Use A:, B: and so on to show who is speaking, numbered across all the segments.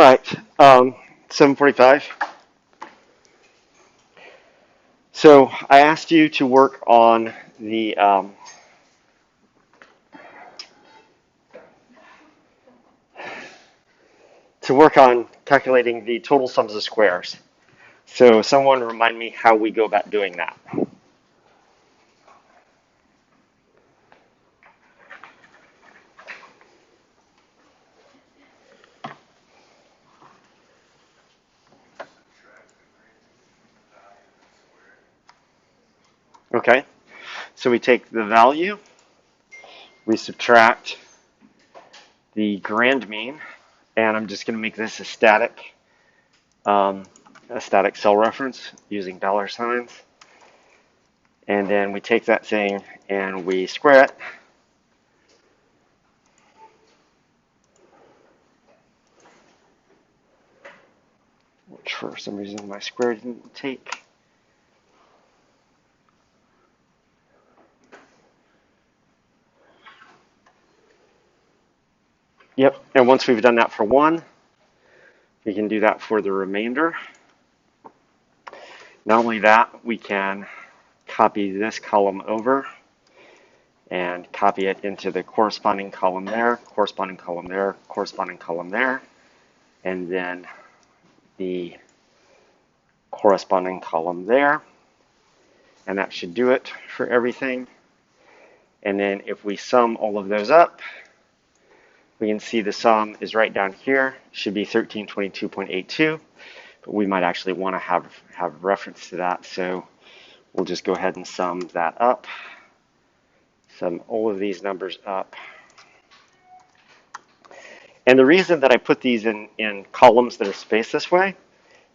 A: right, 7:45. So I asked you to work on the calculating the total sums of squares. So someone remind me how we go about doing that. Okay, so we take the value, we subtract the grand mean, and I'm just going to make this a static cell reference using dollar signs. And then we take that thing and we square it. Which for some reason my square didn't take. Yep, and once we've done that for one, we can do that for the remainder. Not only that, we can copy this column over and copy it into the corresponding column there, corresponding column there, corresponding column there, and then the corresponding column there. And that should do it for everything. And then if we sum all of those up, we can see the sum is right down here. It should be 1322.82, but we might actually want to have reference to that. So we'll just go ahead and sum that up. Sum all of these numbers up. And the reason that I put these in columns that are spaced this way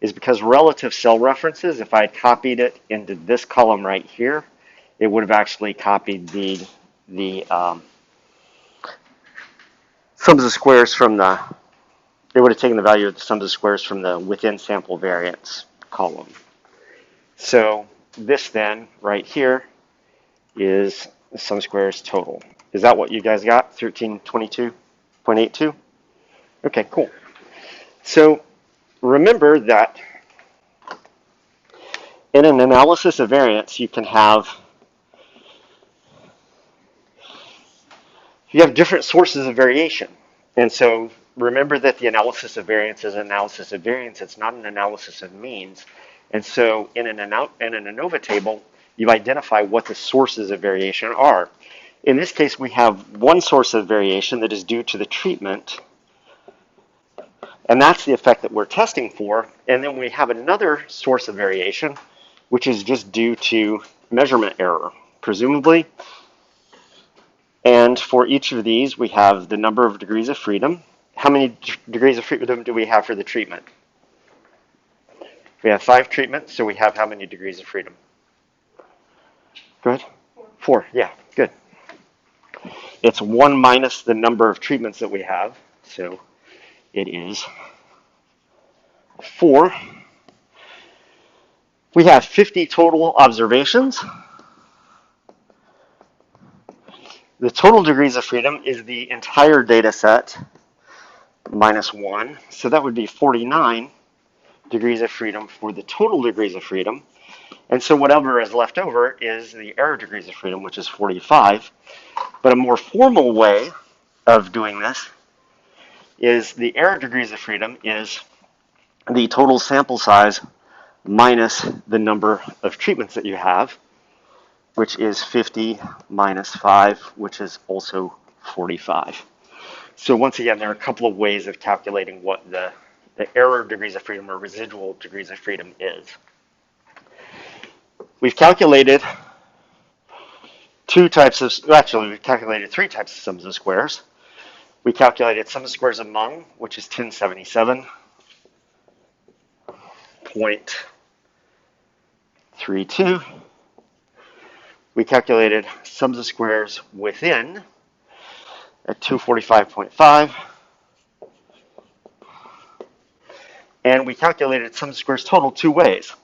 A: is because relative cell references, if I had copied it into this column right here, it would have actually copied the sums of squares from the, it would have taken the value of the sums of squares from the within sample variance column. So this then, right here, is the sum squares total. Is that what you guys got, 1322.82? Okay, cool. So remember that in an analysis of variance, you have different sources of variation. And so remember that the analysis of variance is an analysis of variance. It's not an analysis of means. And so in an ANOVA table, you identify what the sources of variation are. In this case, we have one source of variation that is due to the treatment, and that's the effect that we're testing for. And then we have another source of variation, which is just due to measurement error, presumably. And for each of these, we have the number of degrees of freedom. How many degrees of freedom do we have for the treatment? We have 5 treatments, so we have how many degrees of freedom? Go ahead. 4, yeah, good. It's 1 minus the number of treatments that we have, so it is 4. We have 50 total observations. The total degrees of freedom is the entire data set minus 1. So that would be 49 degrees of freedom for the total degrees of freedom. And so whatever is left over is the error degrees of freedom, which is 45. But a more formal way of doing this is the error degrees of freedom is the total sample size minus the number of treatments that you have, which is 50 minus 5, which is also 45. So once again, there are a couple of ways of calculating what the error degrees of freedom or residual degrees of freedom is. We've calculated we've calculated 3 types of sums of squares. We calculated sum of squares among, which is 1077.32. We calculated sums of squares within at 245.5. And we calculated sum of squares total 2 ways.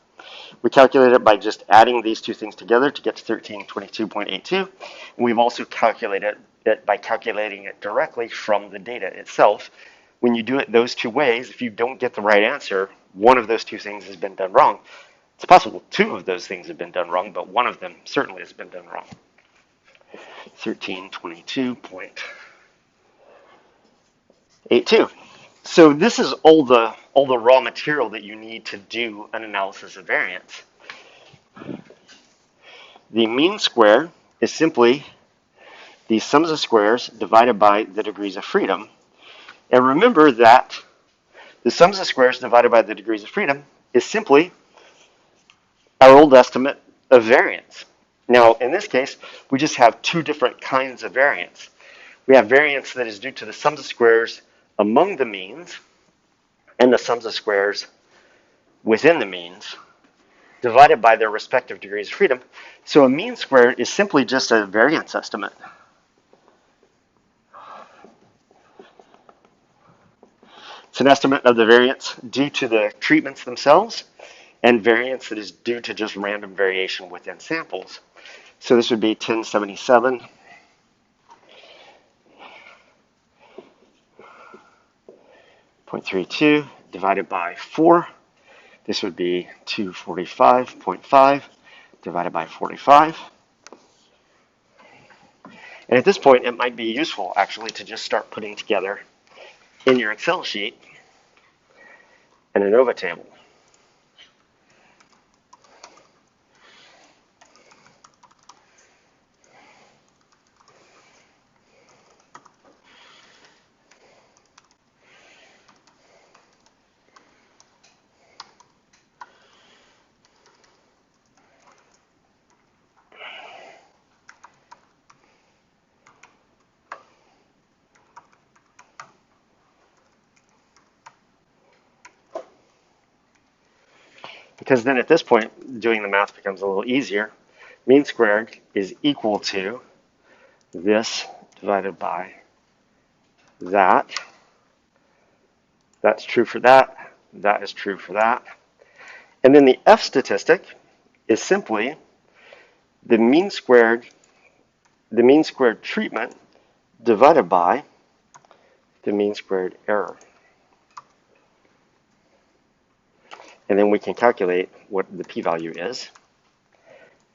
A: We calculated it by just adding these 2 things together to get to 1322.82. And we've also calculated it by calculating it directly from the data itself, when you do it those two ways, if you don't get the right answer, one of those two things has been done wrong. It's possible two of those things have been done wrong, but one of them certainly has been done wrong. 1322.82. So this is all the raw material that you need to do an analysis of variance. The mean square is simply the sums of squares divided by the degrees of freedom. And remember that the sums of squares divided by the degrees of freedom is simply our old estimate of variance. Now, in this case, we just have two different kinds of variance. We have variance that is due to the sums of squares among the means and the sums of squares within the means divided by their respective degrees of freedom. So a mean square is simply just a variance estimate. It's an estimate of the variance due to the treatments themselves and variance that is due to just random variation within samples. So this would be 1077.32 divided by 4. This would be 245.5 divided by 45. And at this point, it might be useful actually to just start putting together in your Excel sheet an ANOVA table. Because then at this point, doing the math becomes a little easier. Mean squared is equal to this divided by that. That's true for that. That is true for that. And then the F statistic is simply the mean squared treatment divided by the mean squared error. And then we can calculate what the p-value is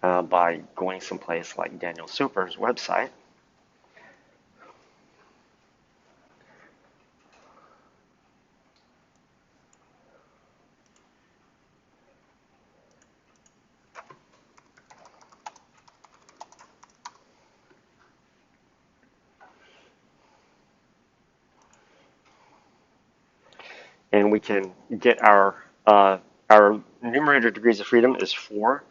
A: by going someplace like Daniel Soper's website. And we can get our numerator degrees of freedom is 4.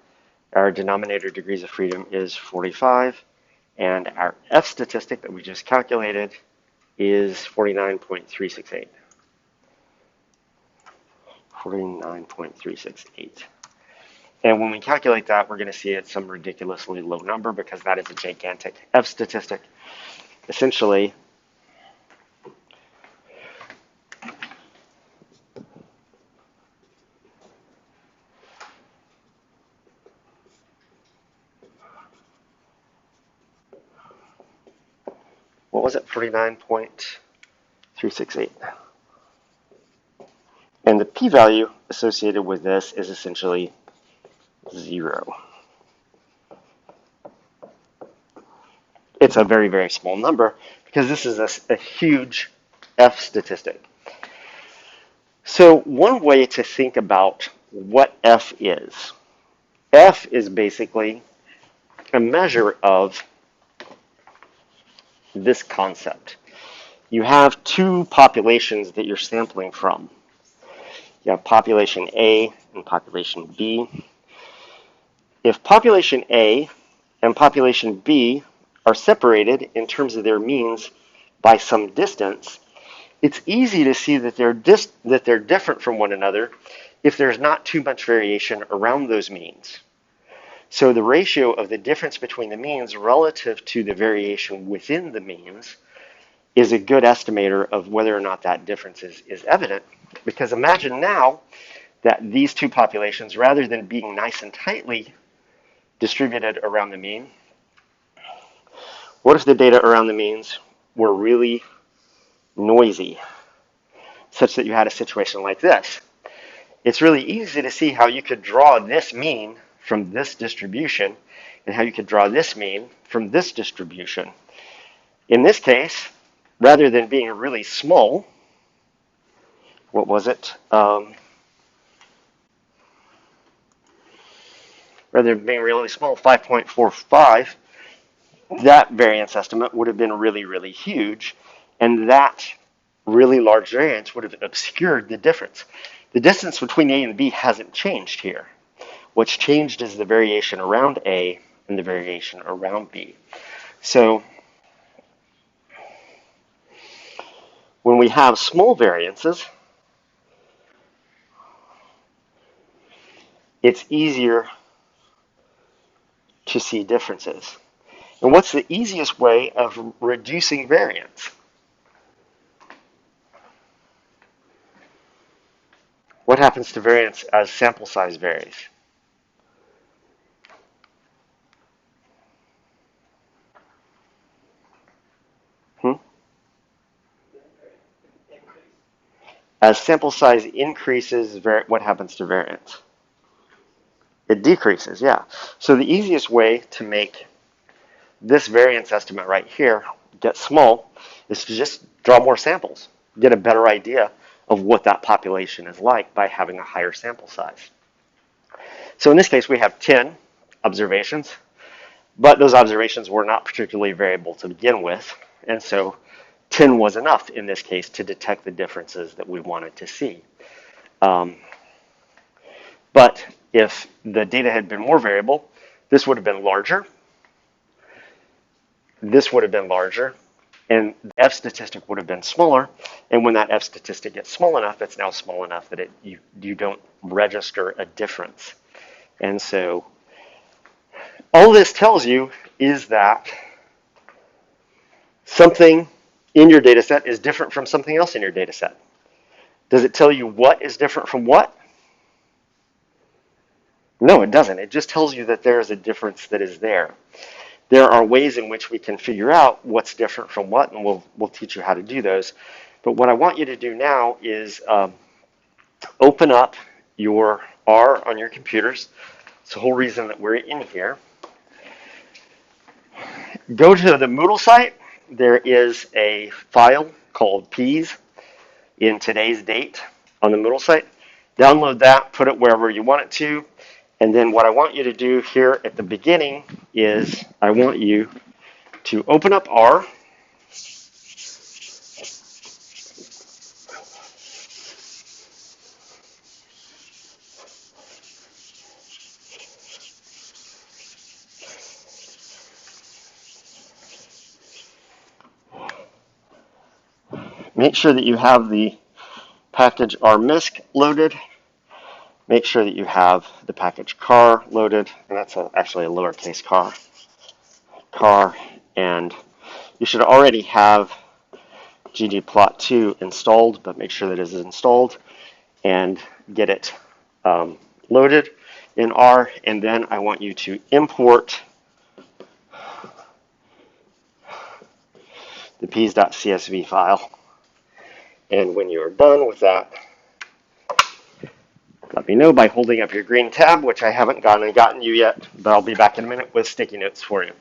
A: Our denominator degrees of freedom is 45. And our F statistic that we just calculated is 49.368. 49.368. And when we calculate that, we're going to see it's some ridiculously low number because that is a gigantic F statistic. Essentially, what was it? 49.368. And the p-value associated with this is essentially 0. It's a very, very small number because this is a huge F statistic. So one way to think about what F is basically a measure of this concept. You have two populations that you're sampling from. You have population A and population B. If population A and population B are separated in terms of their means by some distance, it's easy to see that they're different from one another if there's not too much variation around those means. So the ratio of the difference between the means relative to the variation within the means is a good estimator of whether or not that difference is evident. Because imagine now that these two populations, rather than being nice and tightly distributed around the mean, what if the data around the means were really noisy? such that you had a situation like this. It's really easy to see how you could draw this mean from this distribution and how you could draw this mean from this distribution. In this case, rather than being really small, what was it? Rather than being really small, 5.45, that variance estimate would have been really, really huge, and that really large variance would have obscured the difference. The distance between A and B hasn't changed here. What's changed is the variation around A and the variation around B. So when we have small variances, it's easier to see differences. And what's the easiest way of reducing variance? What happens to variance as sample size varies? As sample size increases, what happens to variance? It decreases, yeah. So the easiest way to make this variance estimate right here get small is to just draw more samples, get a better idea of what that population is like by having a higher sample size. So in this case, we have 10 observations, but those observations were not particularly variable to begin with, and so 10 was enough in this case to detect the differences that we wanted to see. But if the data had been more variable, this would have been larger, this would have been larger, and the F statistic would have been smaller. And when that F statistic gets small enough, it's now small enough that you don't register a difference. And so all this tells you is that something in your data set is different from something else in your data set. Does it tell you what is different from what? No, it doesn't. It just tells you that there is a difference that is there. There are ways in which we can figure out what's different from what, and we'll teach you how to do those. But what I want you to do now is open up your R on your computers. It's the whole reason that we're in here. Go to the Moodle site. There is a file called P's in today's date on the Moodle site. Download that, put it wherever you want it to, and then what I want you to do here at the beginning is I want you to open up R. Make sure that you have the package rmisc loaded. Make sure that you have the package car loaded, and that's actually a lowercase car, and you should already have ggplot2 installed, but make sure that it is installed and get it loaded in R, and then I want you to import the ps.csv file. And when you are done with that, let me know by holding up your green tab, which I haven't gotten you yet, but I'll be back in a minute with sticky notes for you.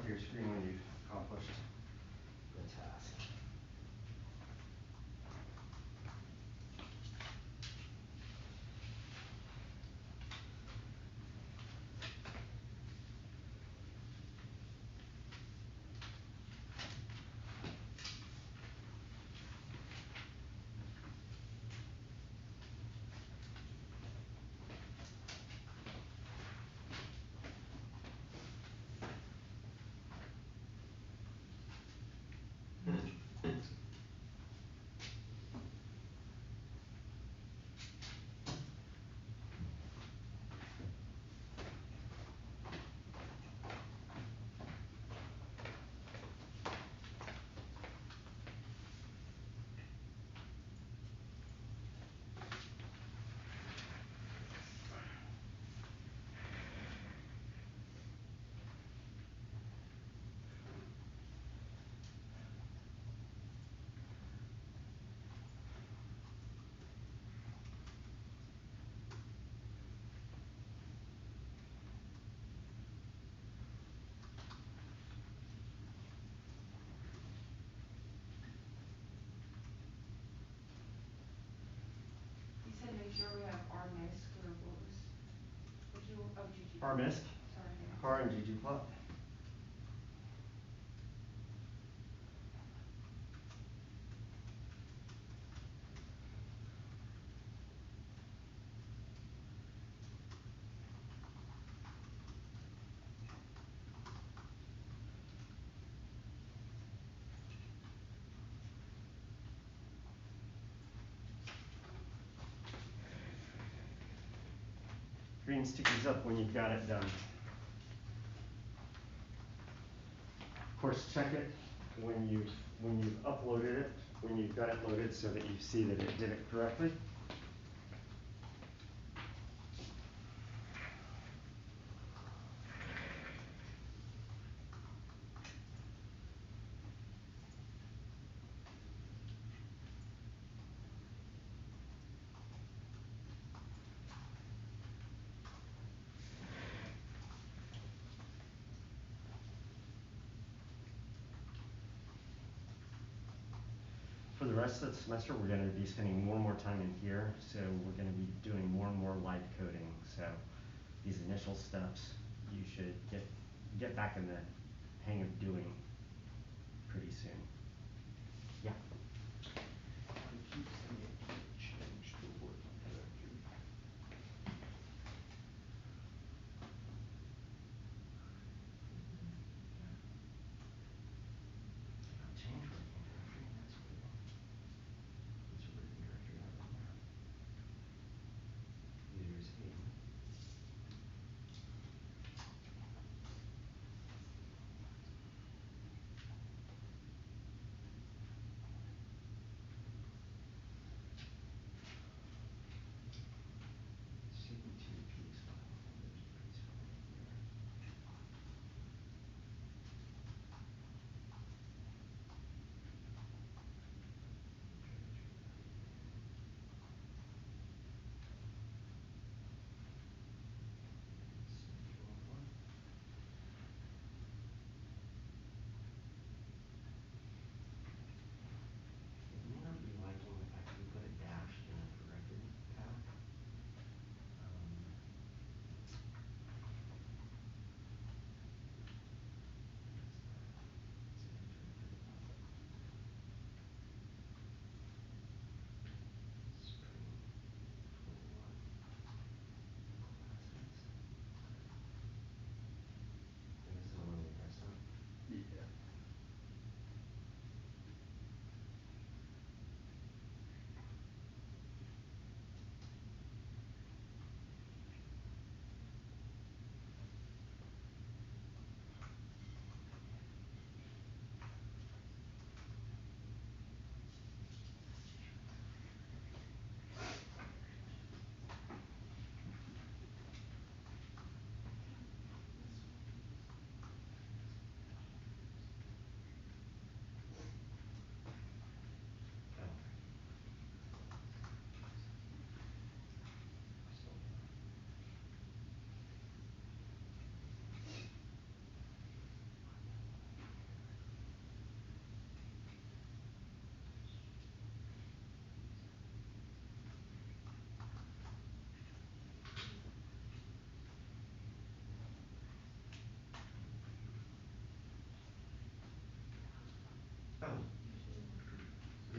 A: to your screen when you've accomplished the task.
B: You said make sure we have R misc or what was, what'd you, oh, ggplot.
A: R misc,
B: Sorry, yeah.
A: R and ggplot. Green stickies up when you've got it done. Of course, check it when you've uploaded it, when you've got it loaded, so that you see that it did it correctly. For the rest of the semester, we're going to be spending more and more time in here, so we're going to be doing more and more live coding. So these initial steps, you should get back in the hang of doing pretty soon. Yeah.
C: It keeps saying change to working directory.
A: Change working directory. That's weird.
C: What's your working directory have on there?
A: There's a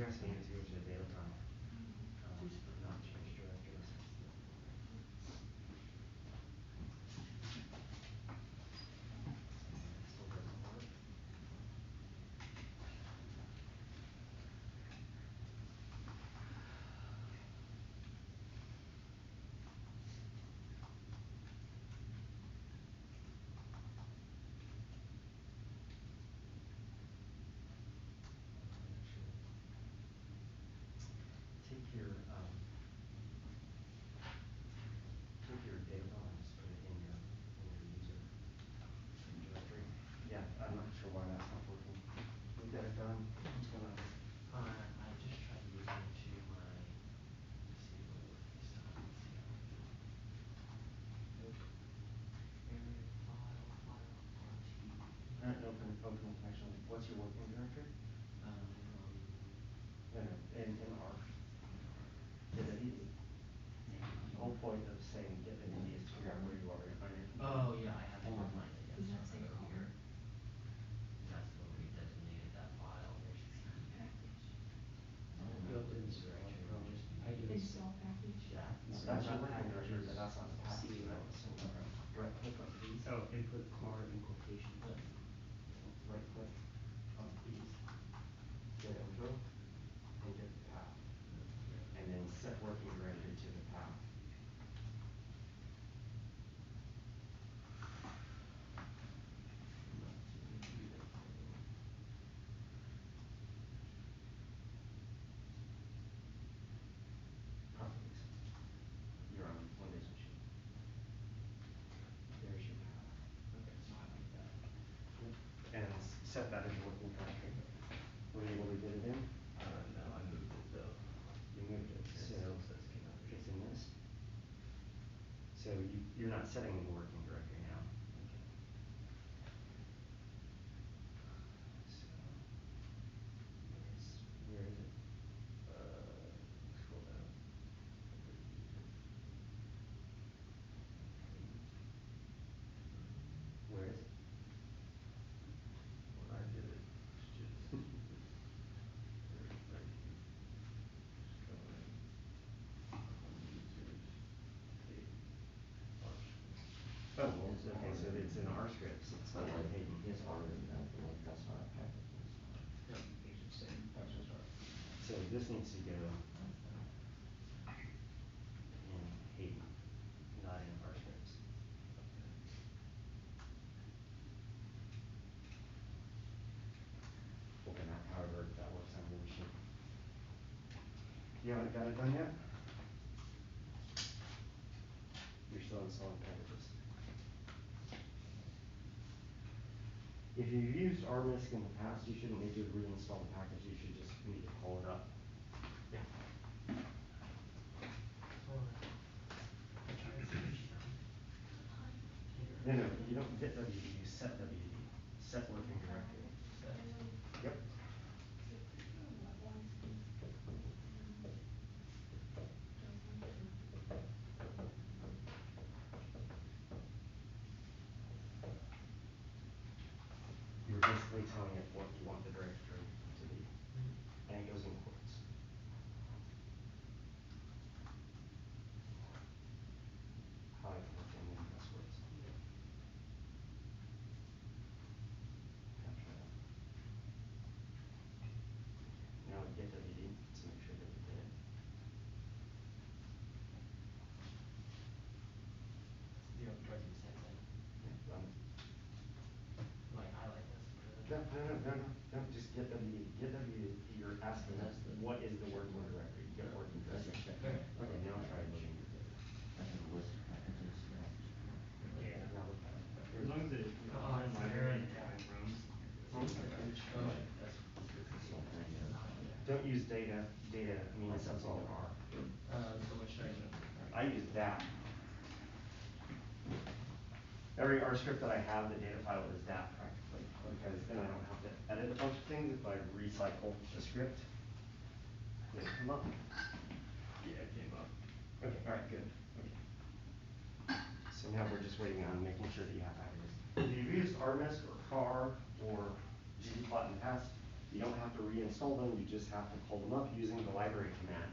D: address needed to go to the data file,
B: Mm-hmm.
D: not change directories. It still doesn't work. Actually, take your data file and just put it in your user directory. Yeah, I'm not sure why that's not working. Can you get it done? What's going on here?
C: I just tried moving it to my. Let's see if it'll work this time. Let's see how I do. Nope. Area file RT.
D: Open it actually. What's your working directory?
C: Um,
D: No, in R. Get WD. The whole point of saying get WD is to figure out where you are on your computer.
C: Oh yeah, I have to
D: And
C: define it. Yes,
B: Does
C: so
B: that
C: if I
B: say
C: go
B: car?
C: here, and that's where we designated that file.
B: Package.
C: And then my
D: You'll have to
C: working
D: install it,
C: directory would
D: probably.
C: just be
D: I do.
B: Install package.
C: that.
D: No,
C: So
D: that's
C: that
D: your working
C: package
D: directory,
C: is
D: but that's not the path.
C: C
D: So
C: note. So
D: right click on these.
C: oh, and put car in quotations.
D: Yeah. Right click on these. Get intro and get the path. And then set working directory to the path.
C: Not doing anything.
D: Perfect. You're on Windows machine. There's your path.
C: Okay, so highlight that.
D: Yep. And set that as your working directory. Were you able to get it in?
C: No, I moved it though.
D: You moved it.
C: And it
D: So
C: still says cannot read.
D: it's in this. So you're not setting the working directory now.
C: Okay.
D: So where is it?
C: Scroll down. Under user.
D: Where is it?
C: When I did it, it's just there's Levine. Just go in. Users. Hayden. R script.
D: Oh, well, okay, so it's in R scripts. It's not in Hayden.
E: His R is not like that's not a package.
C: No, they should say that's just R.
D: So this needs to go in Hayden, not in R scripts.
C: Okay.
D: Open that, however that works on your machine. You haven't got it done yet? You're still installing packages. If you've used RMISC in the past, you shouldn't need to reinstall the package. You should just need to call it up. Yeah.
C: I tried searching on here.
D: No, you don't get WD, you set WD. Set working directory.
C: Set.
D: Yep. You're basically telling it what you want the directory to be. And it goes in quotes. Highlight the whole thing in passwords. Capture that. Now get WD to make sure that you did it.
C: You know, try to do the same thing.
D: Yeah, run it.
C: Like highlight this and put it in.
D: No, just get WD. Get WD, you're asking
E: That's the
D: what is the working
E: checkmark.
D: directory? You get working
E: That's a
D: directory.
E: checkmark.
D: Okay, now try loading your data.
E: That's a list of packages. You have to click
D: Yeah,
E: that.
D: now look at it.
F: As long as it
C: Oh,
F: is
C: it's
F: library
C: there.
F: and it runs.
C: Oh, that's
E: This whole thing is.
D: Don't use data. Data means something in R.
C: so what should I do?
D: I use that. Every R script that I have, the data file is that practically, because then I don't have to edit a bunch of things if I recycle the script. Did it come up?
C: Yeah, it came up.
D: Okay, all right, good. Okay. So now we're just waiting on making sure that you have packages. If you've used RMISC or CAR or ggplot in the past, You don't have to reinstall them, you just have to pull them up using the library command.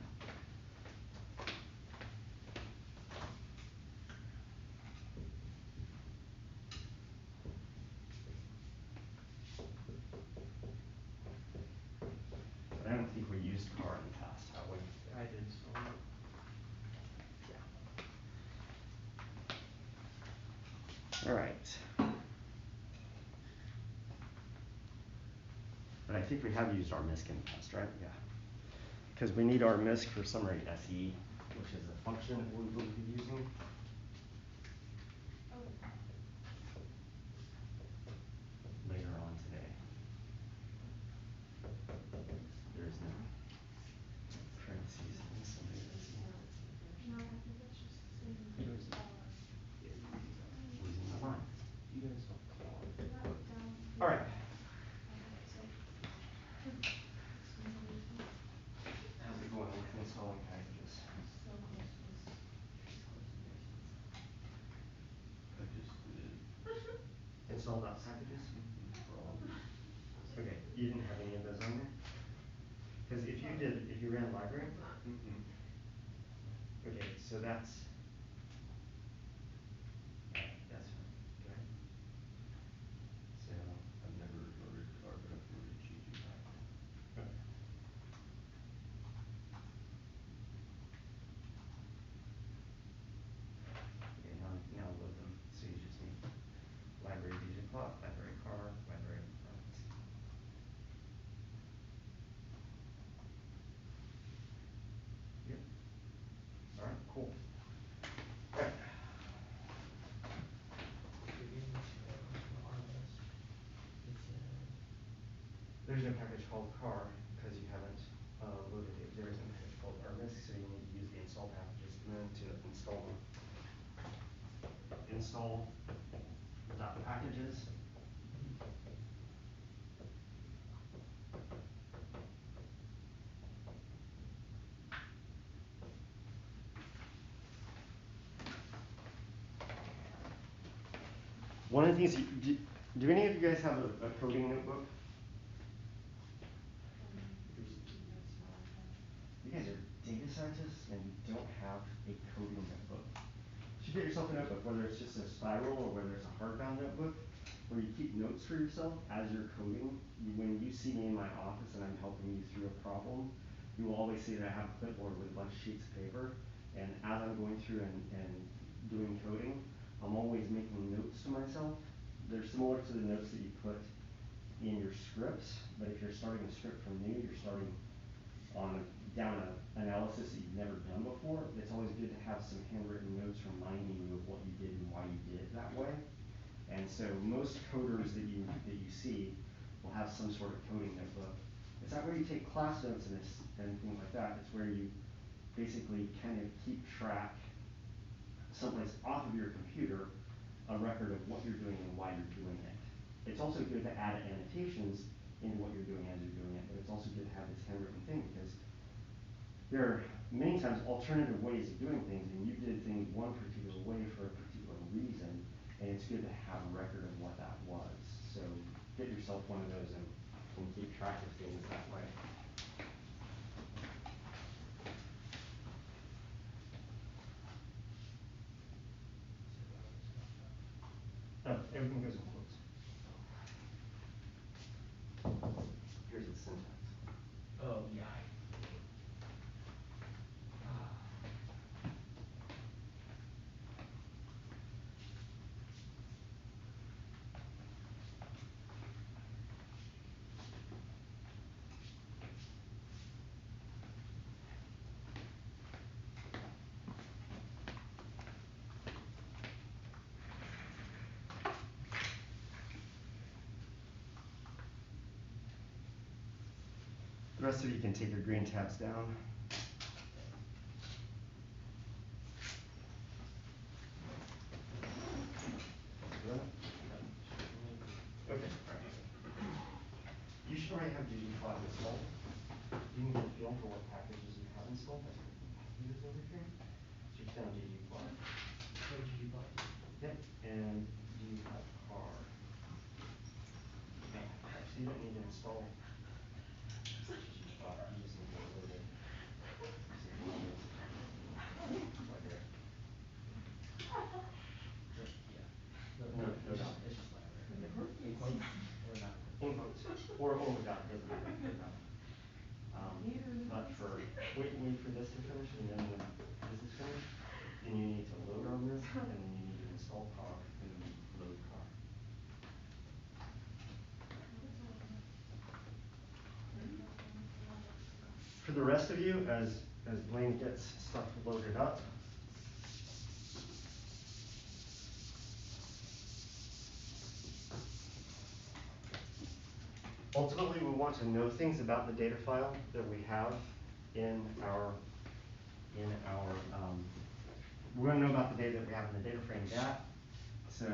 D: But I don't think we used car in the past, have we?
C: I did install it.
D: Yeah. All right. But I think we have used our MISC in the past, right? Yeah. Because we need our MISC for summary SE, which is a function that we will be using.
B: Oh,
D: Later on today. There is no parentheses in summary SE.
B: no, I think it's just the same
C: You
B: as
C: guys,
B: bar.
C: yeah, you can use that.
D: We're using the line.
C: You guys install car.
B: Yeah, down here.
D: All right.
B: I have to say. It's amazing.
D: How's it going with installing packages?
B: So close to this.
C: It's close to yours. I just did.
D: Installed packages? Okay, you didn't have any of those on there? Because if you ran library, okay, so that's fine. Go ahead. So
C: I've never loaded car, but I've loaded GG back.
D: okay. Okay, now load them. So you just need library ggplot, library car, library runs. Yep. All right, cool. All right.
C: Begin to RMS. It said.
D: There's no package called car because you haven't loaded it. There is no package called RMISC, so you need to use the install packages command to install them. Install .packages. One of the things, do any of you guys have a coding notebook? You guys are data scientists and you don't have a coding notebook. You should get yourself a notebook, whether it's just a spiral or whether it's a hardbound notebook, where you keep notes for yourself as you're coding. When you see me in my office and I'm helping you through a problem, you will always see that I have a clipboard with a bunch of sheets of paper. And as I'm going through and doing coding, I'm always making notes to myself. They're similar to the notes that you put in your scripts, but if you're starting a script from new, you're starting down an analysis that you've never done before, it's always good to have some handwritten notes reminding you of what you did and why you did it that way. And so most coders that you see will have some sort of coding notebook. It's not where you take class notes and things like that. It's where you basically kind of keep track someplace off of your computer a record of what you're doing and why you're doing it. It's also good to add annotations into what you're doing as you're doing it, but it's also good to have this handwritten thing because there are many times alternative ways of doing things, and you did things one particular way for a particular reason, and it's good to have a record of what that was. So get yourself one of those and keep track of things that way. Everything goes in quotes. Here's the syntax.
C: Oh, yeah.
D: The rest of you can take your green tabs down. Okay, all right. You should already have ggplot installed. You can get a feel for what packages you have installed. That's what packages over here. So you found ggplot.
C: What did you buy?
D: Yep, and do you have car? No, so you don't need to install the rest of you as Blaine gets stuff loaded up. Ultimately, we want to know things about the data file that we have in our, we want to know about the data that we have in the data frame DAT. So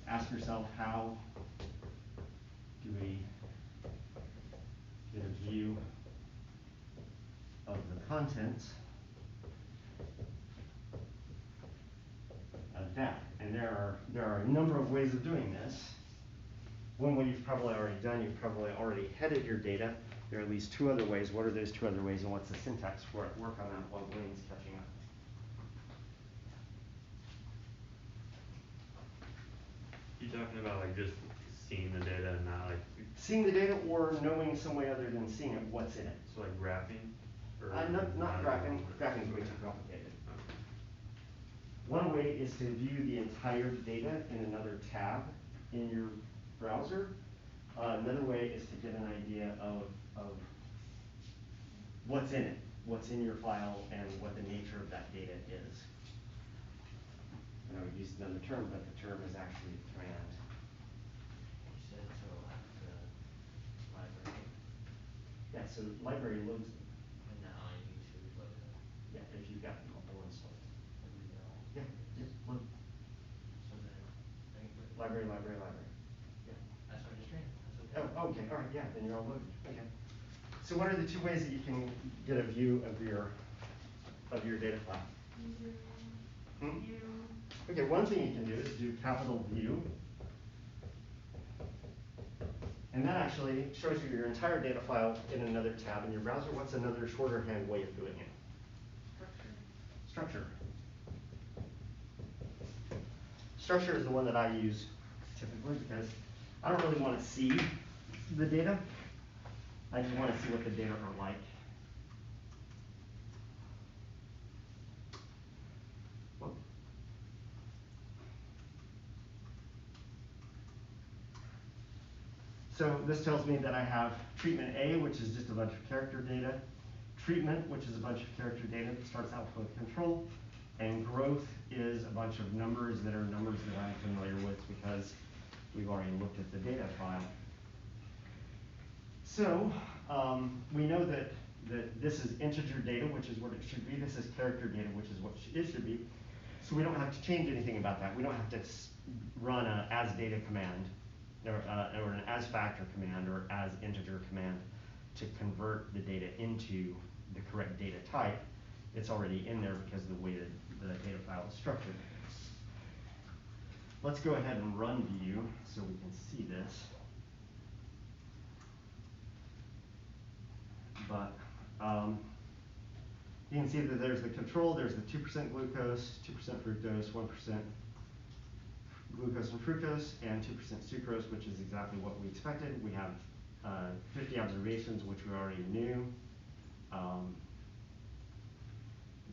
D: ask yourself, how do we get a view of the contents of DAT? And there are a number of ways of doing this. One way you've probably already done, you've probably already headed your data. There are at least two other ways. What are those two other ways, and what's the syntax for it? Work on that while Blaine's catching up.
F: You talking about like just seeing the data and not like
D: Seeing the data or knowing some way other than seeing it, what's in it.
F: so like graphing? Or
D: Not graphing. Graphing is way too complicated.
F: Okay.
D: One way is to view the entire data in another tab in your browser. Another way is to get an idea of what's in it, what's in your file, and what the nature of that data is. And I would use another term, but the term is actually command.
E: You said to the library,
D: Yeah, so library loads them.
E: and now I need to load it.
D: Yeah, if you've got multiple installed.
E: Like these are all.
D: Yeah, just load.
E: So then, I can put.
D: Library. Yeah.
E: That's what I just ran, that's okay.
D: Oh, okay, all right, yeah, then you're all loaded. Okay. So what are the two ways that you can get a view of your data file? Hmm?
B: View.
D: Okay, one thing you can do is do capital view. And that actually shows you your entire data file in another tab in your browser. What's another shorter hand way of doing it?
B: Structure.
D: Structure is the one that I use typically because I don't really want to see the data. I just want to see what the data are like. Whoop. So this tells me that I have treatment A, which is just a bunch of character data, treatment, which is a bunch of character data that starts out with control, and growth is a bunch of numbers that are numbers that I'm familiar with because we've already looked at the data file. So we know that this is integer data, which is what it should be. This is character data, which is what it should be. So we don't have to change anything about that. We don't have to run an as data command or an as factor command or as integer command to convert the data into the correct data type. It's already in there because of the way that the data file is structured. Let's go ahead and run view so we can see this. But you can see that there's the control, there's the 2% glucose, 2% fructose, 1% glucose and fructose, and 2% sucrose, which is exactly what we expected. We have 50 observations, which we already knew.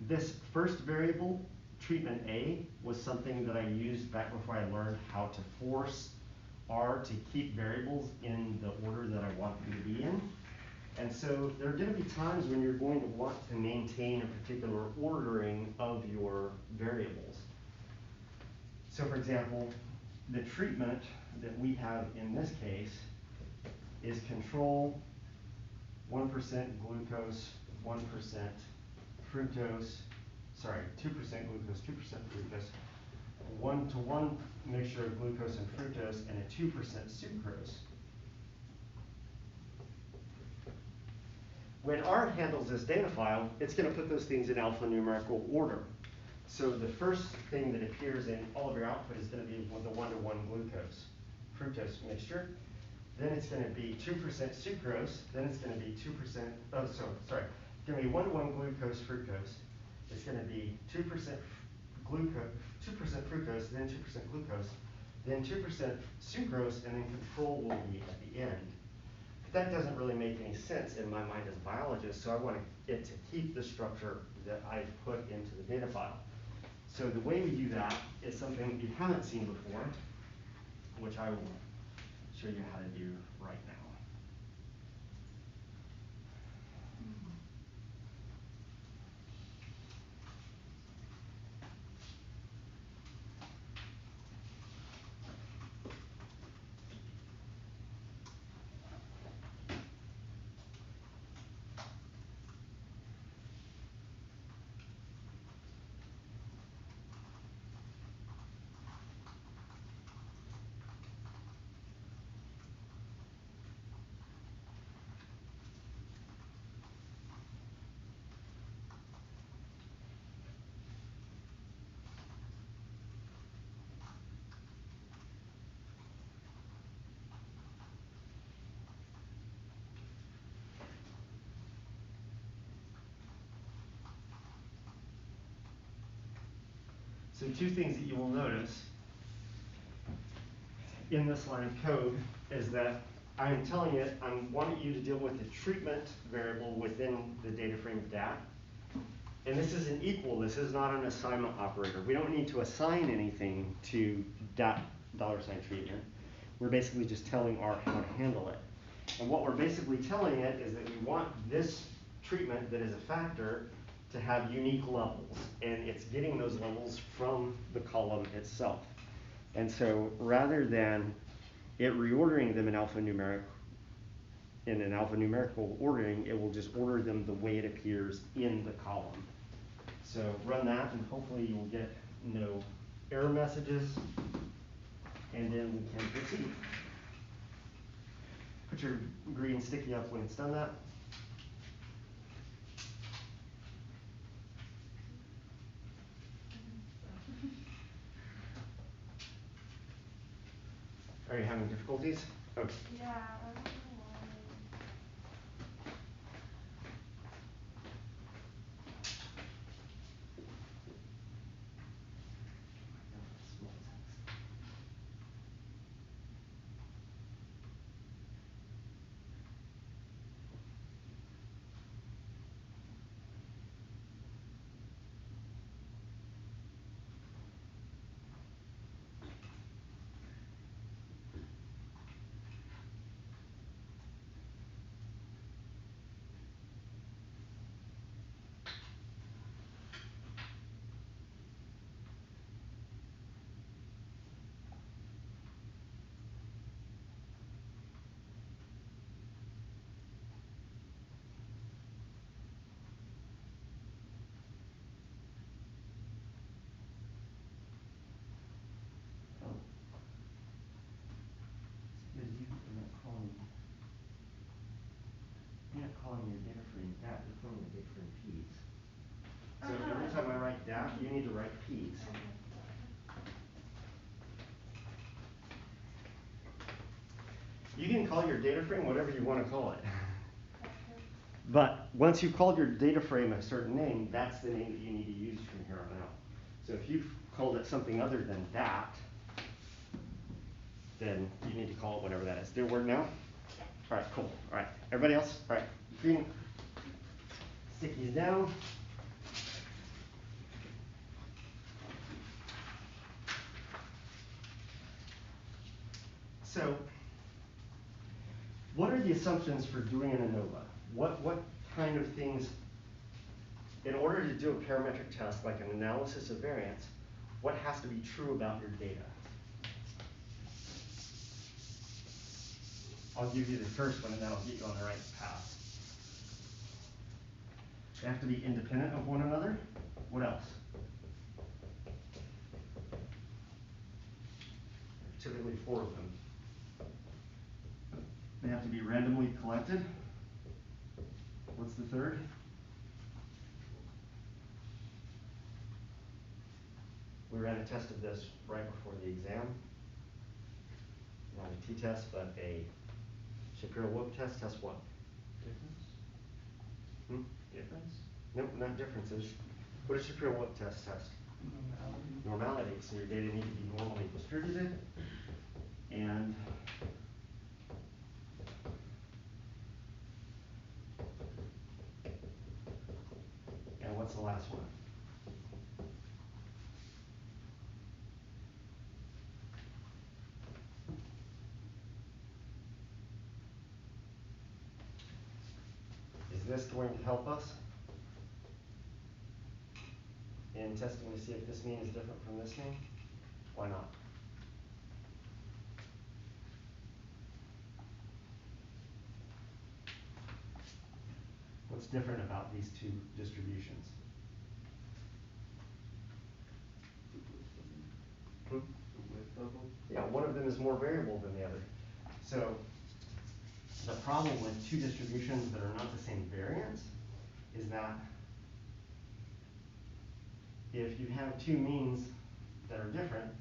D: This first variable, treatment A, was something that I used back before I learned how to force R to keep variables in the order that I want them to be in. And so there are going to be times when you're going to want to maintain a particular ordering of your variables. So for example, the treatment that we have in this case is control, 1% glucose, 1% fructose, sorry, 2% glucose, 2% fructose, 1-to-1 mixture of glucose and fructose, and a 2% sucrose. When R handles this data file, it's going to put those things in alphanumerical order. So the first thing that appears in all of your output is going to be the 1-to-1 glucose fructose mixture. Then it's going to be 2% sucrose. Then it's going to be 2%, it's going to be 1-to-1 glucose fructose. It's going to be 2% glucose, 2% fructose, then 2% glucose, then 2% sucrose, and then control will be at the end. But that doesn't really make any sense in my mind as a biologist, so I want it to keep the structure that I've put into the data file. So the way we do that is something you haven't seen before, which I will show you how to do right now. So two things that you will notice in this line of code is that I am telling it I want you to deal with the treatment variable within the data frame DAT. And this is an equal, this is not an assignment operator. We don't need to assign anything to DAT $ treatment. We're basically just telling R how to handle it. And what we're basically telling it is that we want this treatment that is a factor to have unique levels. And it's getting those levels from the column itself. And so rather than it reordering them in an alphanumerical ordering, it will just order them the way it appears in the column. So run that and hopefully you'll get no error messages, and then we can proceed. Put your green sticky up when it's done that. Are you having difficulties? Okay.
B: Yeah, I don't know why.
D: Small text. Because you're not calling your data frame DAT, you're calling the data frame P's. So every time I write DAT, you need to write P's. You can call your data frame whatever you want to call it. But once you've called your data frame a certain name, that's the name that you need to use from here on out. So if you've called it something other than that, then you need to call it whatever that is. Did it work now? All right, cool. All right, everybody else? All right, green stickies down. So what are the assumptions for doing an ANOVA? What kind of things, in order to do a parametric test like an analysis of variance, what has to be true about your data? I'll give you the first one and that'll get you on the right path. They have to be independent of one another. What else? There's typically 4 of them. They have to be randomly collected. What's the third? We ran a test of this right before the exam. Not a t-test, but a Shapiro-Wilk test. Test what?
C: Difference?
D: Hmm?
C: Difference?
D: Nope, not differences. What does Shapiro-Wilk test test?
C: Normality.
D: Normality. So your data need to be normally distributed. And what's the last one? Is this going to help us in testing to see if this mean is different from this mean? Why not? What's different about these two distributions? Hmm? Yeah, one of them is more variable than the other. So the problem with two distributions that are not the same variance is that if you have two means that are different,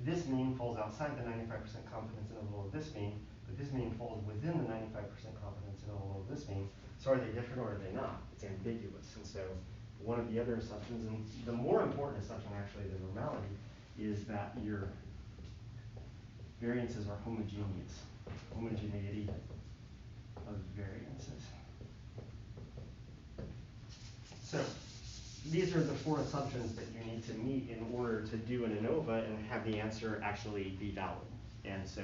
D: this mean falls outside the 95% confidence interval of this mean, but this mean falls within the 95% confidence interval of this mean. So are they different or are they not? It's ambiguous. And so one of the other assumptions, and the more important assumption actually than normality, is that your variances are homogeneous. Homogeneity of variances. So these are the 4 assumptions that you need to meet in order to do an ANOVA and have the answer actually be valid. And so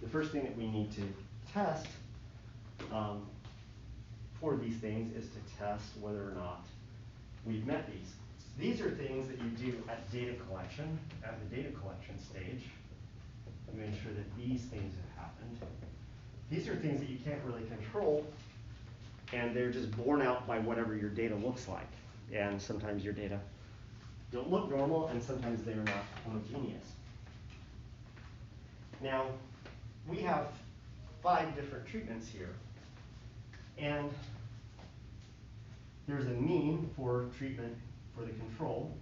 D: the first thing that we need to test for these things is to test whether or not we've met these. These are things that you do at data collection, at the data collection stage. You ensure that these things have happened. These are things that you can't really control, and they're just borne out by whatever your data looks like. And sometimes your data don't look normal, and sometimes they are not homogeneous. Now, we have 5 different treatments here. And there's a mean for treatment for the control,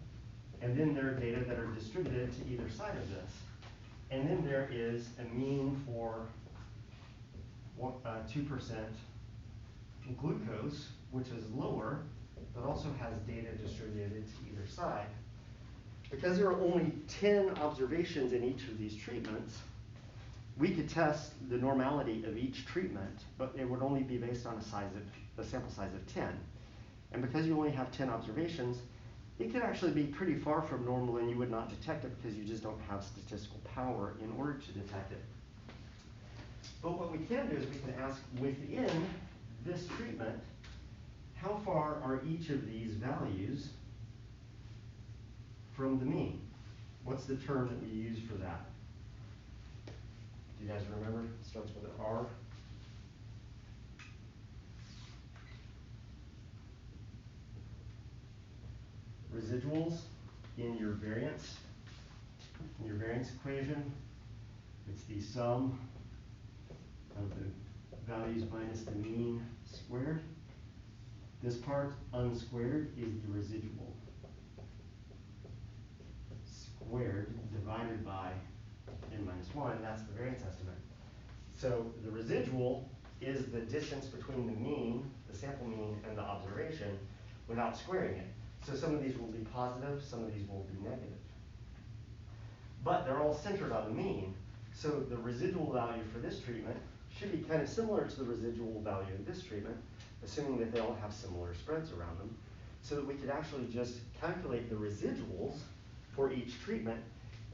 D: and then there are data that are distributed to either side of this. And then there is a mean for 2% glucose, which is lower, but also has data distributed to either side. Because there are only 10 observations in each of these treatments, we could test the normality of each treatment, but it would only be based on a sample size of 10. And because you only have 10 observations, it could actually be pretty far from normal, and you would not detect it because you just don't have statistical power in order to detect it. But what we can do is we can ask, within this treatment, how far are each of these values from the mean? What's the term that we use for that? Do you guys remember? It starts with an R. Residuals in your variance equation. It's the sum of the values minus the mean squared. This part, unsquared, is the residual. Squared divided by n minus 1, that's the variance estimate. So the residual is the distance between the mean, the sample mean, and the observation without squaring it. So some of these will be positive, some of these will be negative. But they're all centered on the mean. So the residual value for this treatment should be kind of similar to the residual value of this treatment, assuming that they all have similar spreads around them, so that we could actually just calculate the residuals for each treatment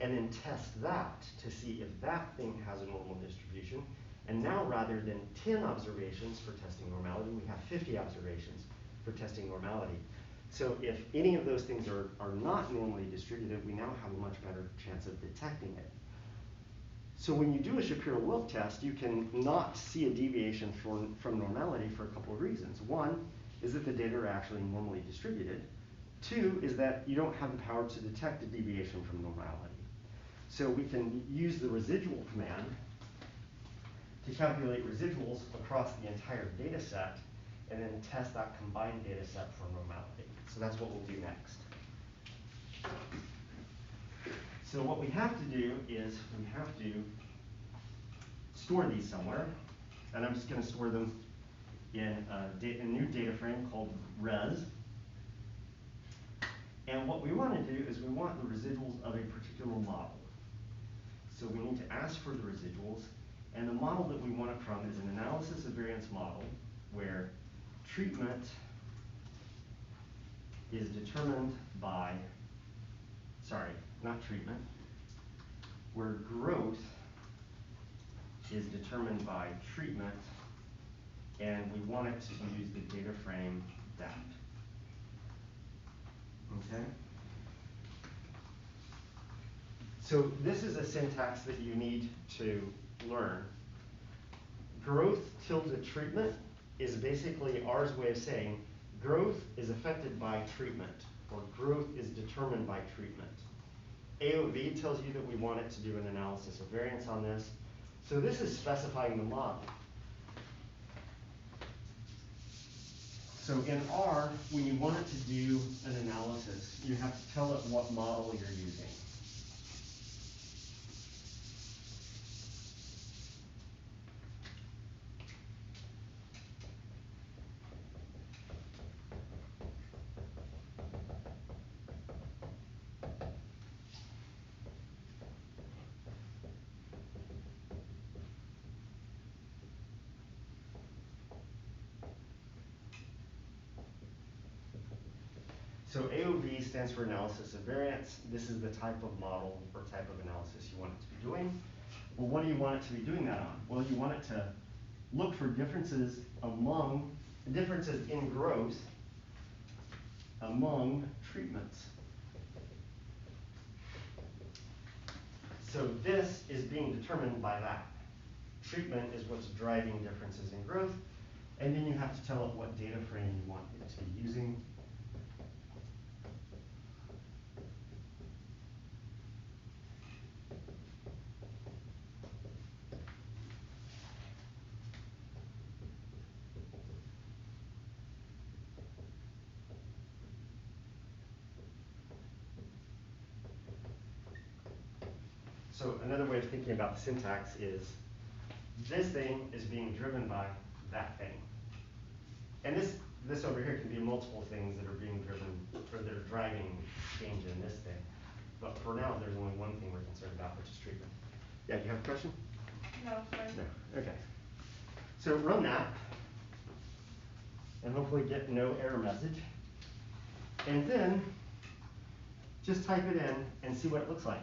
D: and then test that to see if that thing has a normal distribution. And now, rather than 10 observations for testing normality, we have 50 observations for testing normality. So if any of those things are not normally distributed, we now have a much better chance of detecting it. So when you do a Shapiro-Wilk test, you can not see a deviation from normality for a couple of reasons. One is that the data are actually normally distributed. 2 is that you don't have the power to detect a deviation from normality. So we can use the residual command to calculate residuals across the entire data set and then test that combined data set for normality. So that's what we'll do next. So what we have to do is we have to store these somewhere. And I'm just going to store them in a new data frame called res. And what we want to do is we want the residuals of a particular model. So we need to ask for the residuals. And the model that we want it from is an analysis of variance model, where treatment is determined by, where growth is determined by treatment, and we want it to use the data frame that. Okay? So this is a syntax that you need to learn. Growth tilde treatment is basically R's way of saying growth is affected by treatment, or growth is determined by treatment. AOV tells you that we want it to do an analysis of variance on this. So this is specifying the model. So in R, when you want it to do an analysis, you have to tell it what model you're using. So AOV stands for analysis of variance. This is the type of model or type of analysis you want it to be doing. Well, what do you want it to be doing that on? Well, you want it to look for differences in growth among treatments. So this is being determined by that. Treatment is what's driving differences in growth. And then you have to tell it what data frame you want it to be using. So another way of thinking about the syntax is this thing is being driven by that thing. And this over here can be multiple things that are being driven, or that are driving change in this thing. But for now, there's only one thing we're concerned about, which is treatment. Yeah, you have a question?
B: No, sorry.
D: No. Okay. So run that, and hopefully get no error message. And then just type it in and see what it looks like.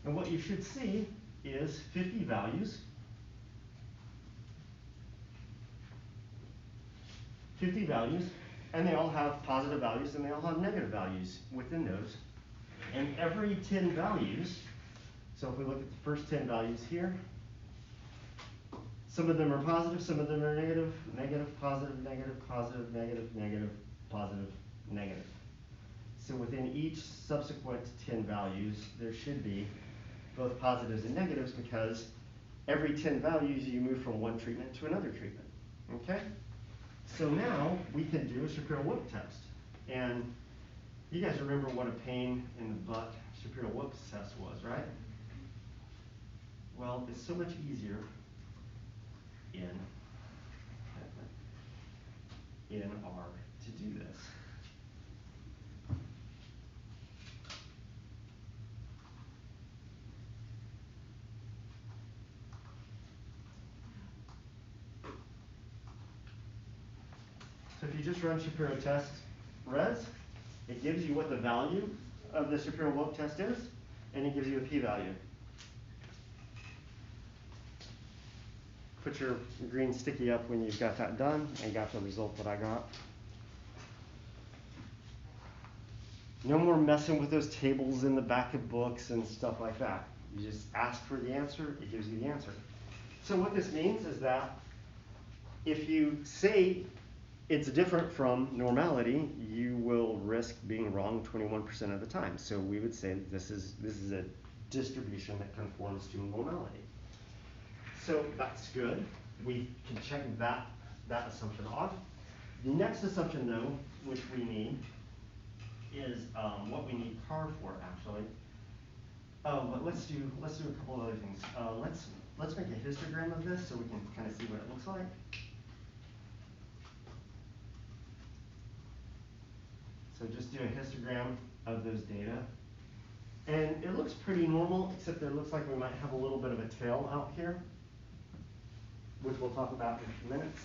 D: And what you should see is 50 values. 50 values, and they all have positive values and they all have negative values within those. And every 10 values, so if we look at the first 10 values here, some of them are positive, some of them are negative, negative, positive, negative, positive, negative, negative, positive, negative. So within each subsequent 10 values, there should be both positives and negatives, because every 10 values you move from one treatment to another treatment. Okay? So now we can do a Shapiro-Wilk test. And you guys remember what a pain in the butt Shapiro-Wilk test was, right? Well, it's so much easier in R to do this. So if you just run Shapiro test res, it gives you what the value of the Shapiro-Wilk test is, and it gives you a p-value. Put your green sticky up when you've got that done and got the result that I got. No more messing with those tables in the back of books and stuff like that. You just ask for the answer, it gives you the answer. So what this means is that if you say it's different from normality, you will risk being wrong 21% of the time. So we would say this is a distribution that conforms to normality. So that's good. We can check that assumption off. The next assumption, though, which we need, is what we need CAR for, actually. But let's do a couple of other things. Let's make a histogram of this so we can kind of see what it looks like. So just do a histogram of those data. And it looks pretty normal, except it looks like we might have a little bit of a tail out here, which we'll talk about in a few minutes.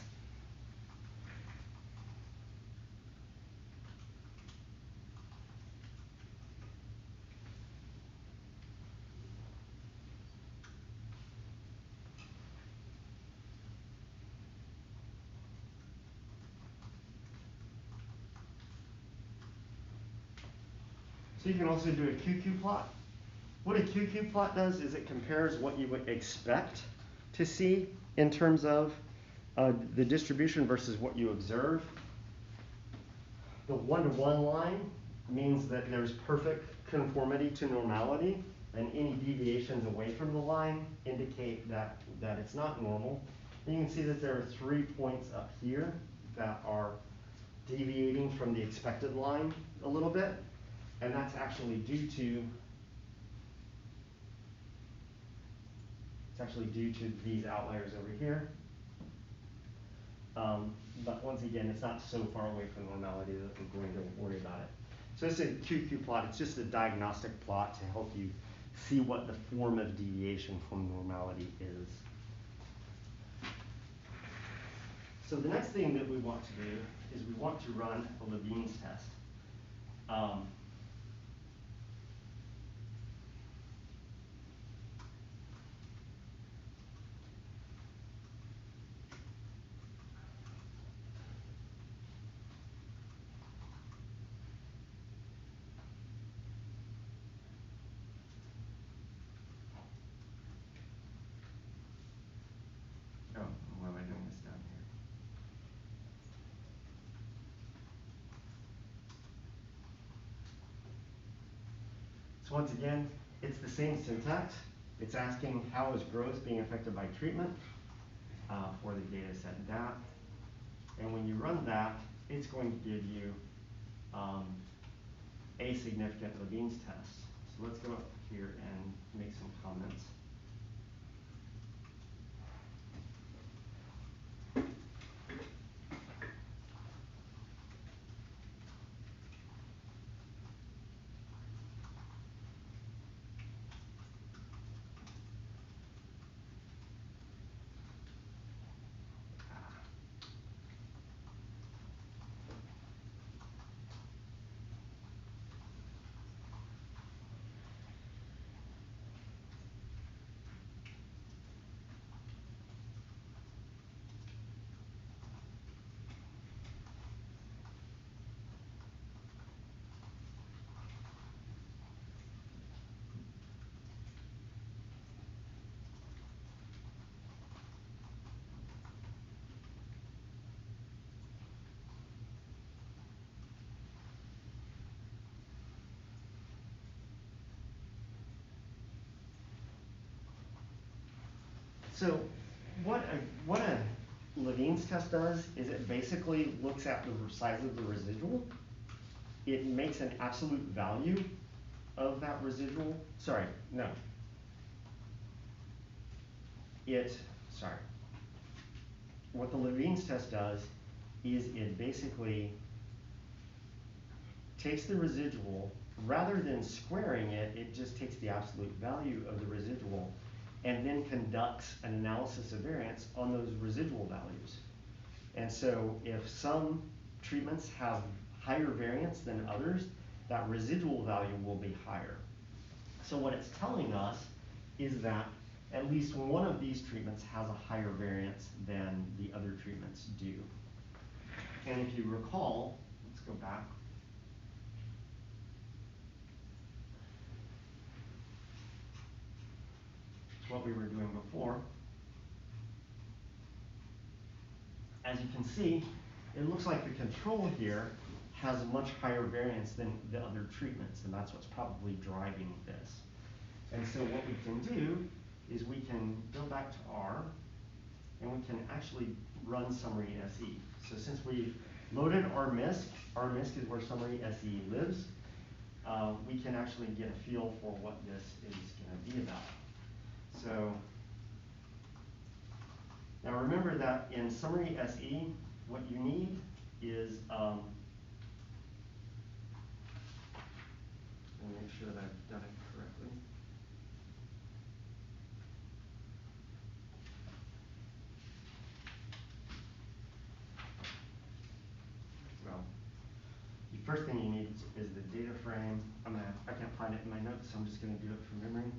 D: So you can also do a QQ plot. What a QQ plot does is it compares what you would expect to see in terms of the distribution versus what you observe. The 1-to-1 line means that there's perfect conformity to normality, and any deviations away from the line indicate that it's not normal. And you can see that there are 3 points up here that are deviating from the expected line a little bit, and that's actually due to these outliers over here. But once again, it's not so far away from normality that we're going to worry about it. So it's a QQ plot. It's just a diagnostic plot to help you see what the form of deviation from normality is. So the next thing that we want to do is we want to run a Levine's test. Oh, why am I doing this down here? So once again, it's the same syntax. It's asking how is growth being affected by treatment for the data set DAT. And when you run that, it's going to give you a significant Levine's test. So let's go up here and make some comments. So what a Levine's test does is it basically looks at the size of the residual. It makes an absolute value of that residual. Sorry, no. What the Levine's test does is it basically takes the residual, rather than squaring it, it just takes the absolute value of the residual and then conducts an analysis of variance on those residual values. And so if some treatments have higher variance than others, that residual value will be higher. So what it's telling us is that at least one of these treatments has a higher variance than the other treatments do. And if you recall, let's go back. To what we were doing before. As you can see, it looks like the control here has a much higher variance than the other treatments, and that's what's probably driving this. And so what we can do is we can go back to R, and we can actually run summary SE. So since we've loaded our MISC is where summary SE lives, we can actually get a feel for what this is going to be about. So now remember that in summary SE, what you need is, let me make sure that I've done it correctly. Well, the first thing you need is the data frame. I can't find it in my notes, so I'm just going to do it from memory.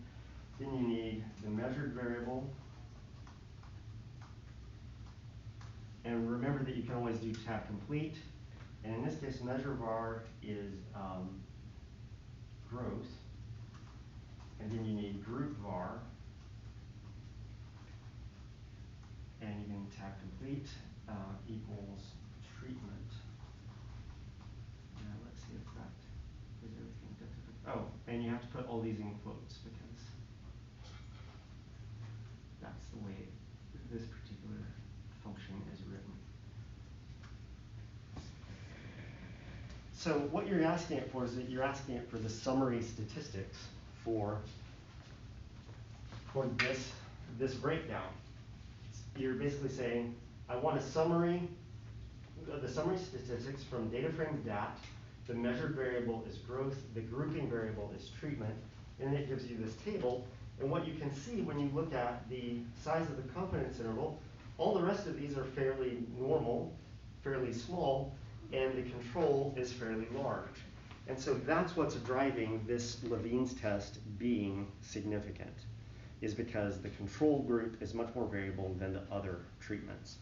D: Then you need the measured variable. And remember that you can always do tab complete. And in this case, measure var is growth. And then you need group var. And you can tab complete equals treatment. Now let's see if that is everything. Oh, and you have to put all these in quotes because that's the way this particular function is written. So what you're asking it for is that you're asking it for the summary statistics for this breakdown. You're basically saying, I want a summary, the summary statistics from data frame DAT, the measured variable is growth, the grouping variable is treatment, and then it gives you this table. And what you can see when you look at the size of the confidence interval, all the rest of these are fairly normal, fairly small, and the control is fairly large. And so that's what's driving this Levine's test being significant, is because the control group is much more variable than the other treatments.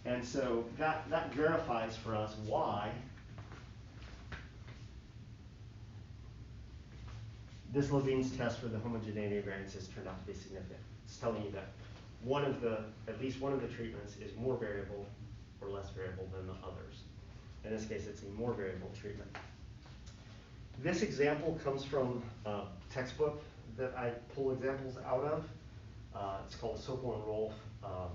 D: And so that verifies for us why this Levine's test for the homogeneity of variances turned out to be significant. It's telling you that at least one of the treatments is more variable or less variable than the others. In this case, it's a more variable treatment. This example comes from a textbook that I pull examples out of. It's called Sokol and Rolf, a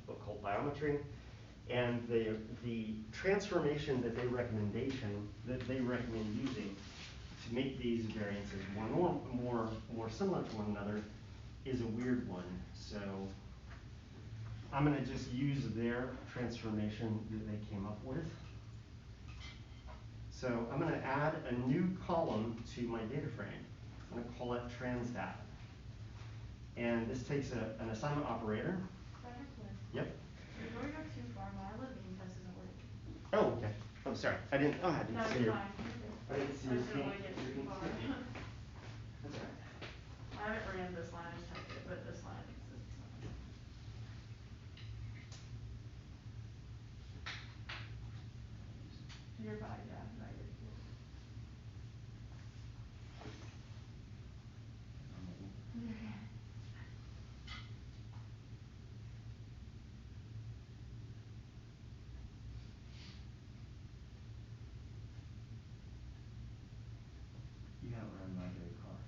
D: book called Biometry. And the transformation that they recommend using to make these variances more similar to one another is a weird one. So I'm going to just use their transformation that they came up with. So I'm going to add a new column to my data frame. I'm going to call it transdat. And this takes an assignment operator. Yep.
B: Before we go too far, my Levine test isn't working.
D: Oh, okay. I'm sorry. I didn't
B: No,
D: see
B: it's
D: your.
B: fine.
D: I didn't see
B: I
D: your
B: just didn't
D: screen.
B: want to get too far.
D: That's all right.
B: I haven't ran this line, I just typed it, but this line says it's not. You're fine, yeah, no, you're good. You're good.
E: You haven't run my great car.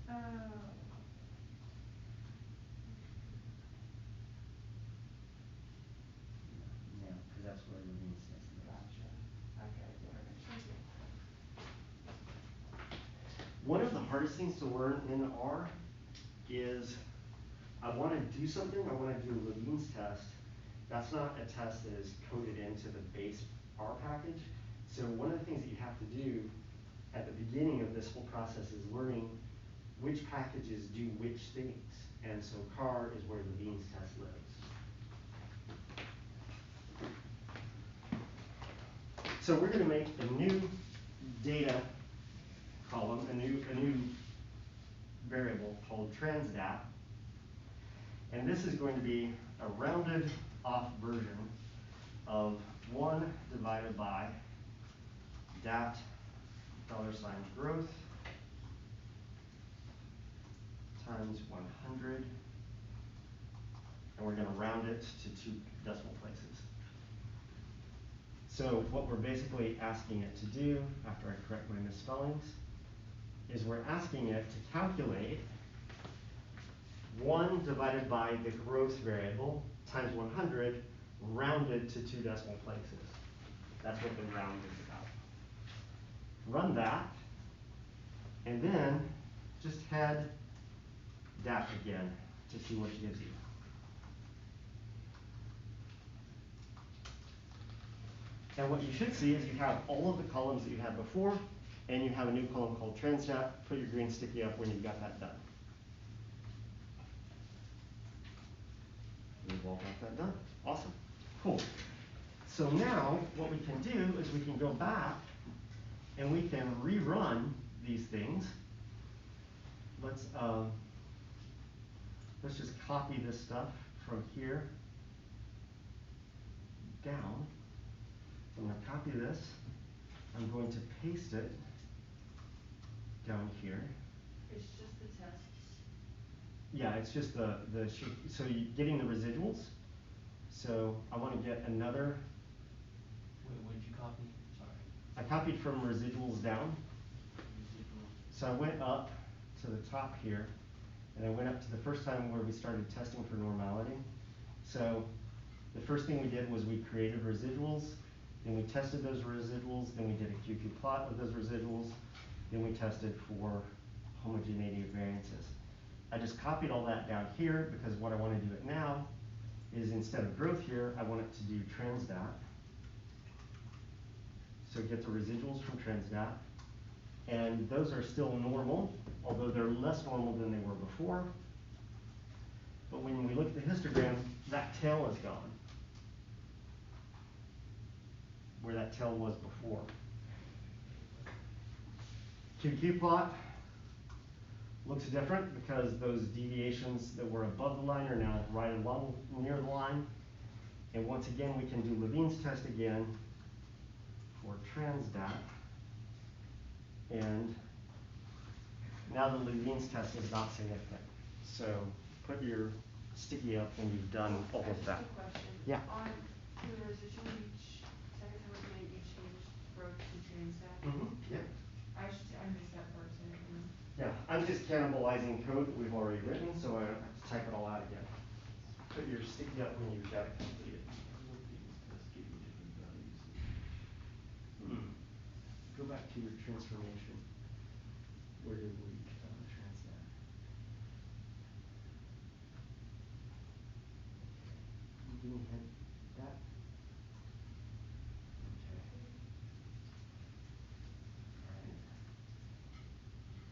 B: Oh.
E: Yeah, because that's where Levine's test is.
B: Gotcha. Okay, alright, thank you.
D: One of the hardest things to learn in R is I want to do something. I want to do a Levine's test. That's not a test that is coded into the base R package. So one of the things that you have to do at the beginning of this whole process is learning which packages do which things. And so car is where Levine's test lives. So we're going to make a new data column, a new variable called transdat. And this is going to be a rounded off version of 1 divided by dat $growth times 100. And we're going to round it to 2 decimal places. So what we're basically asking it to do, after I correct my misspellings, is we're asking it to calculate 1 divided by the growth variable times 100 rounded to 2 decimal places. That's what the round is about. Run that, and then just head dat again to see what it gives you. And what you should see is you have all of the columns that you had before, and you have a new column called transdat. Put your green sticky up when you've got that done. We've all got that done. Awesome. Cool. So now what we can do is we can go back and we can rerun these things. Let's just copy this stuff from here down. I'm going to copy this. I'm going to paste it down here.
B: It's just the tests.
D: Yeah, it's just so you're getting the residuals. So I want to get another.
C: Wait, what did you copy? Sorry.
D: I copied from residuals down.
C: Residuals.
D: So I went up to the top here, and I went up to the first time where we started testing for normality. So the first thing we did was we created residuals, then we tested those residuals, then we did a QQ plot of those residuals, then we tested for homogeneity of variances. I just copied all that down here because what I want to do it now is instead of growth here, I want it to do transdat. So get the residuals from transdat. And those are still normal, although they're less normal than they were before. But when we look at the histogram, that tail is gone. where that tail was before. QQ plot looks different because those deviations that were above the line are now right along near the line. And once again, we can do Levine's test again for transdat. And now the Levine's test is not significant. So put your sticky up when you've done all of that.
B: Just a question.
D: Yeah.
B: On the residual, second time we're doing, you changed growth to transdat.
D: Yeah.
B: I missed that part, so I didn't know.
D: Yeah, I'm just cannibalizing code that we've already written, so I don't have to type it all out again. Put your sticky up when you've got it completed. Go back to your transformation. Where did we transdat? Give me head that. Okay. Alright.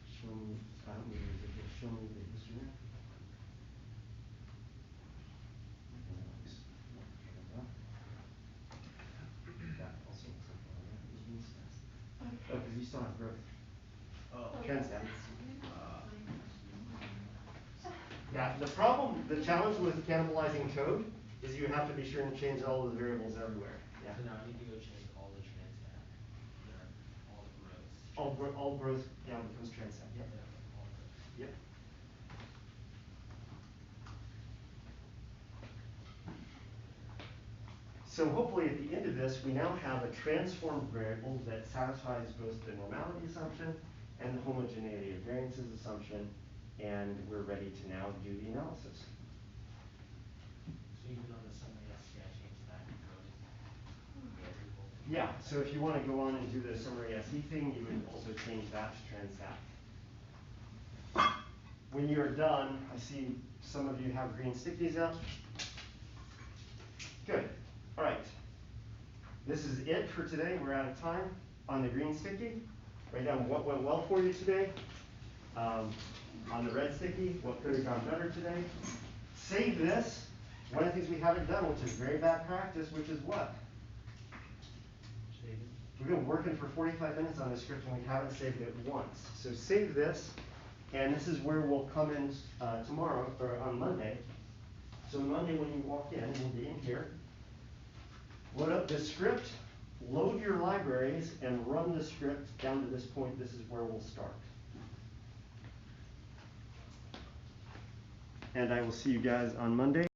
D: Show me, I don't need residual. Show me the histogram. That also looks like one, right? Levine's test. Oh, because you still have growth.
C: Oh.
D: Transdat.
B: My question.
D: Yeah, the challenge with cannibalizing code is you have to be sure to change all of the variables everywhere. Yeah.
C: So now I need to go change all the transdat, or all the growth.
D: All growth, yeah, becomes transdat. Yep.
C: Yeah, all growth.
D: Yep. So hopefully at the end of this, we now have a transformed variable that satisfies both the normality assumption and the homogeneity of variances assumption, and we're ready to now do the analysis.
C: So even on the summary SC, I changed that growth variable.
D: Yeah, so if you want to go on and do the summary SE thing, you would also change that to transdat. When you're done, I see some of you have green stickies up. Good. All right. This is it for today. We're out of time on the green sticky. Write down what went well for you today. On the red sticky, what could have gone better today. Save this. One of the things we haven't done, which is very bad practice, which is what?
C: Save it.
D: We've been working for 45 minutes on this script and we haven't saved it once. So save this, and this is where we'll come in tomorrow, or on Monday. So Monday when you walk in, we'll be in here. Load up this script, load your libraries, and run the script down to this point. This is where we'll start. And I will see you guys on Monday.